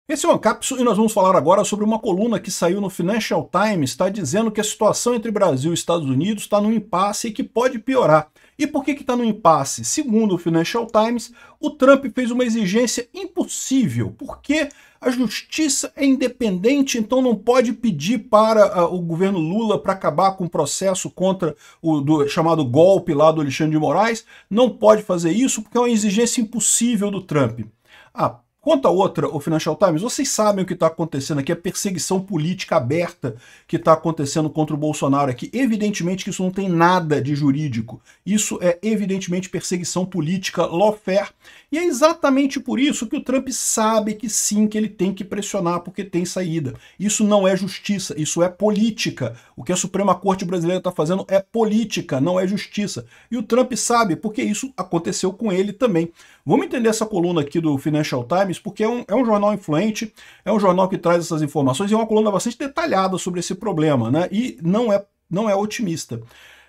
Esse é o Ancapsu e nós vamos falar agora sobre uma coluna que saiu no Financial Times, está dizendo que a situação entre Brasil e Estados Unidos está num impasse e que pode piorar. E por que está no impasse? Segundo o Financial Times, o Trump fez uma exigência impossível, porque a justiça é independente, então não pode pedir para o governo Lula para acabar com o processo contra o chamado golpe lá do Alexandre de Moraes, não pode fazer isso porque é uma exigência impossível do Trump. Quanto a outra, o Financial Times, vocês sabem o que está acontecendo aqui, a perseguição política aberta que está acontecendo contra o Bolsonaro aqui. Evidentemente que isso não tem nada de jurídico. Isso é evidentemente perseguição política, lawfare. E é exatamente por isso que o Trump sabe que sim, que ele tem que pressionar porque tem saída. Isso não é justiça, isso é política. O que a Suprema Corte brasileira está fazendo é política, não é justiça. E o Trump sabe porque isso aconteceu com ele também. Vamos entender essa coluna aqui do Financial Times, porque é um jornal influente, é um jornal que traz essas informações e é uma coluna bastante detalhada sobre esse problema, né? E não é otimista.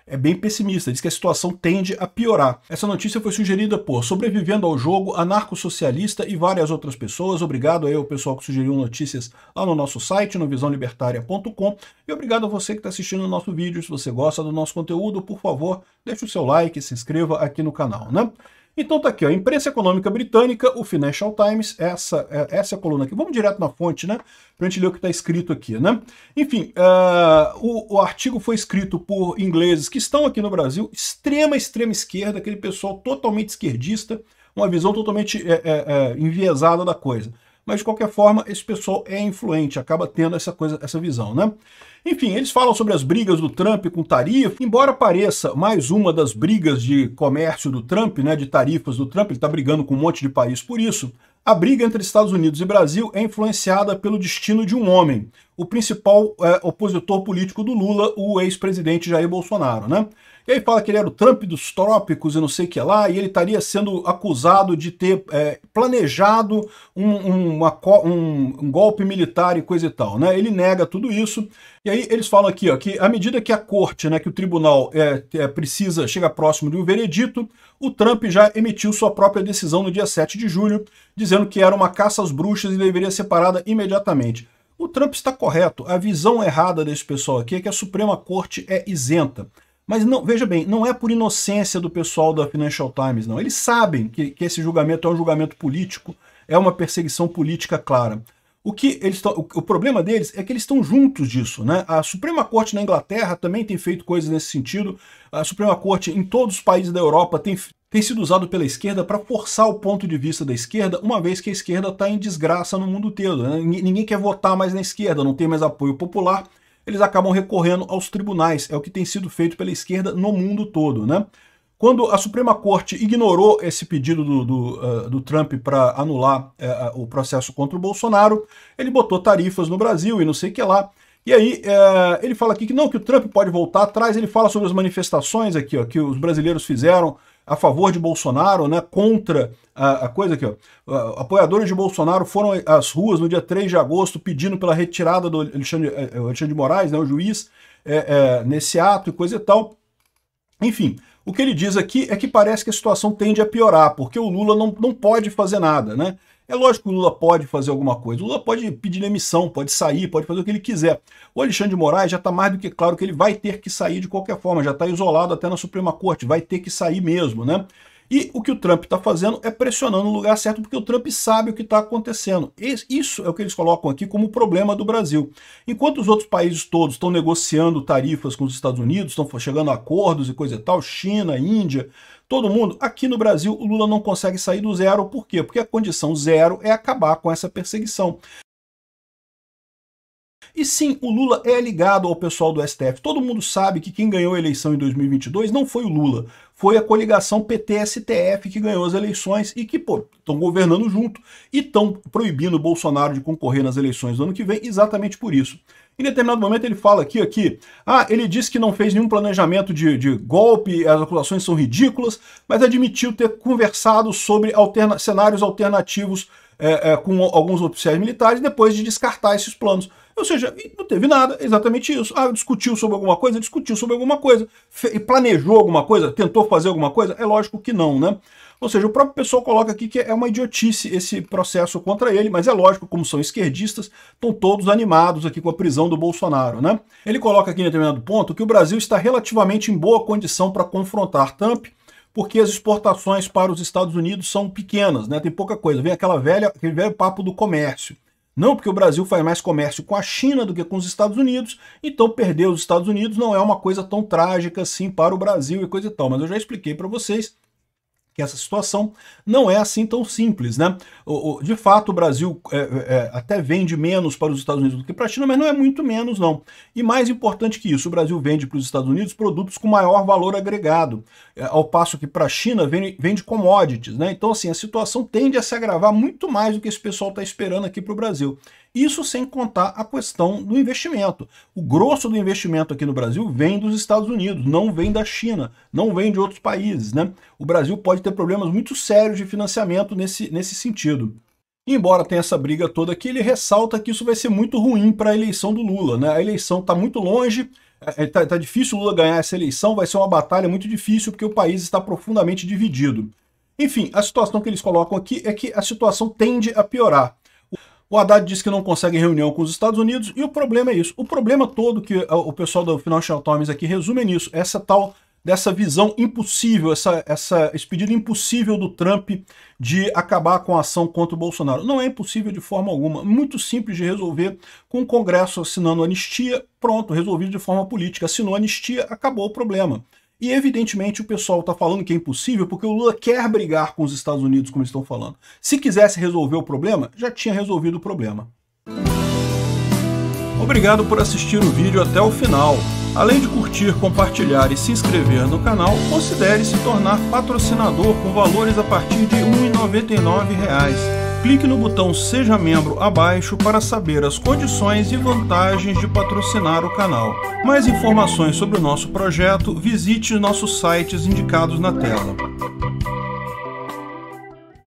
É bem pessimista, diz que a situação tende a piorar. Essa notícia foi sugerida por Sobrevivendo ao Jogo, Anarco-Socialista e várias outras pessoas. Obrigado aí ao pessoal que sugeriu notícias lá no nosso site, no visãolibertaria.com. E obrigado a você que está assistindo o nosso vídeo. Se você gosta do nosso conteúdo, por favor, deixe o seu like e se inscreva aqui no canal, né? Então tá aqui, ó, a imprensa econômica britânica, o Financial Times, essa é a coluna aqui. Vamos direto na fonte, né? Pra gente ler o que está escrito aqui, né? Enfim, o artigo foi escrito por ingleses que estão aqui no Brasil, extrema esquerda, aquele pessoal totalmente esquerdista, uma visão totalmente enviesada da coisa. Mas de qualquer forma, esse pessoal é influente, acaba tendo essa visão, né? Enfim, eles falam sobre as brigas do Trump com tarifa, embora pareça mais uma das brigas de comércio do Trump, né, de tarifas do Trump, ele está brigando com um monte de país por isso, a briga entre Estados Unidos e Brasil é influenciada pelo destino de um homem, o principal opositor político do Lula, o ex-presidente Jair Bolsonaro, né? E aí fala que ele era o Trump dos trópicos e não sei o que lá, e ele estaria sendo acusado de ter planejado um golpe militar e coisa e tal, né? Ele nega tudo isso, e aí eles falam aqui, ó, que à medida que a corte, né, que o tribunal chega próximo de um veredito, o Trump já emitiu sua própria decisão no dia 7 de julho, dizendo que era uma caça às bruxas e deveria ser parada imediatamente. O Trump está correto, a visão errada desse pessoal aqui é que a Suprema Corte é isenta. Mas não, veja bem, não é por inocência do pessoal da Financial Times, não. Eles sabem que esse julgamento é um julgamento político, é uma perseguição política clara. O problema deles é que eles estão juntos disso, né? A Suprema Corte na Inglaterra também tem feito coisas nesse sentido. A Suprema Corte em todos os países da Europa tem sido usado pela esquerda para forçar o ponto de vista da esquerda, uma vez que a esquerda está em desgraça no mundo todo, né? Ninguém quer votar mais na esquerda, não tem mais apoio popular. Eles acabam recorrendo aos tribunais, é o que tem sido feito pela esquerda no mundo todo, né? Quando a Suprema Corte ignorou esse pedido do Trump para anular o processo contra o Bolsonaro, ele botou tarifas no Brasil e não sei o que lá. E aí ele fala aqui que não, que o Trump pode voltar atrás, ele fala sobre as manifestações aqui, ó, que os brasileiros fizeram a favor de Bolsonaro, né, contra a coisa aqui, ó. Apoiadores de Bolsonaro foram às ruas no dia 3 de agosto pedindo pela retirada do Alexandre de Moraes, né, o juiz, nesse ato e coisa e tal. Enfim, o que ele diz aqui é que parece que a situação tende a piorar, porque o Lula não pode fazer nada, né? É lógico que o Lula pode fazer alguma coisa, o Lula pode pedir demissão, pode sair, pode fazer o que ele quiser. O Alexandre de Moraes já está mais do que claro que ele vai ter que sair de qualquer forma, já está isolado até na Suprema Corte, vai ter que sair mesmo, né? E o que o Trump está fazendo é pressionando no lugar certo, porque o Trump sabe o que está acontecendo. Isso é o que eles colocam aqui como problema do Brasil. Enquanto os outros países todos estão negociando tarifas com os Estados Unidos, estão chegando a acordos e coisa e tal, China, Índia, todo mundo, aqui no Brasil o Lula não consegue sair do zero. Por quê? Porque a condição zero é acabar com essa perseguição. E sim, o Lula é ligado ao pessoal do STF. Todo mundo sabe que quem ganhou a eleição em 2022 não foi o Lula, foi a coligação PT-STF que ganhou as eleições e que, estão governando junto e estão proibindo o Bolsonaro de concorrer nas eleições do ano que vem exatamente por isso. Em determinado momento ele fala aqui, ele disse que não fez nenhum planejamento de golpe, as acusações são ridículas, mas admitiu ter conversado sobre cenários alternativos com alguns oficiais militares depois de descartar esses planos. Ou seja, não teve nada, exatamente isso. Discutiu sobre alguma coisa, e planejou alguma coisa, tentou fazer alguma coisa? É lógico que não, né? Ou seja, o próprio pessoal coloca aqui que é uma idiotice esse processo contra ele, mas é lógico, como são esquerdistas, estão todos animados aqui com a prisão do Bolsonaro, né? Ele coloca aqui em determinado ponto que o Brasil está relativamente em boa condição para confrontar Trump, porque as exportações para os Estados Unidos são pequenas, né? Tem pouca coisa. Vem aquele velho papo do comércio. Não, porque o Brasil faz mais comércio com a China do que com os Estados Unidos, então perder os Estados Unidos não é uma coisa tão trágica assim para o Brasil e coisa e tal. Mas eu já expliquei para vocês que essa situação não é assim tão simples, né? De fato, o Brasil até vende menos para os Estados Unidos do que para a China, mas não é muito menos, não. E mais importante que isso, o Brasil vende para os Estados Unidos produtos com maior valor agregado, ao passo que para a China vende commodities, né? Então, assim, a situação tende a se agravar muito mais do que esse pessoal está esperando aqui para o Brasil. Isso sem contar a questão do investimento. O grosso do investimento aqui no Brasil vem dos Estados Unidos, não vem da China, não vem de outros países, né? O Brasil pode ter problemas muito sérios de financiamento nesse sentido. E embora tenha essa briga toda aqui, ele ressalta que isso vai ser muito ruim para a eleição do Lula, né? A eleição está muito longe, tá difícil o Lula ganhar essa eleição, vai ser uma batalha muito difícil porque o país está profundamente dividido. Enfim, a situação que eles colocam aqui é que a situação tende a piorar. O Haddad diz que não consegue reunião com os Estados Unidos, e o problema é isso. O problema todo que o pessoal do Financial Times aqui resume é nisso, dessa visão impossível, esse pedido impossível do Trump de acabar com a ação contra o Bolsonaro. Não é impossível de forma alguma, muito simples de resolver, com o Congresso assinando anistia, pronto, resolvido de forma política. Assinou anistia, acabou o problema. E evidentemente o pessoal está falando que é impossível porque o Lula quer brigar com os Estados Unidos, como eles estão falando. Se quisesse resolver o problema, já tinha resolvido o problema. Obrigado por assistir o vídeo até o final. Além de curtir, compartilhar e se inscrever no canal, considere se tornar patrocinador com valores a partir de R$ 1,99. Clique no botão Seja Membro abaixo para saber as condições e vantagens de patrocinar o canal. Mais informações sobre o nosso projeto, visite nossos sites indicados na tela.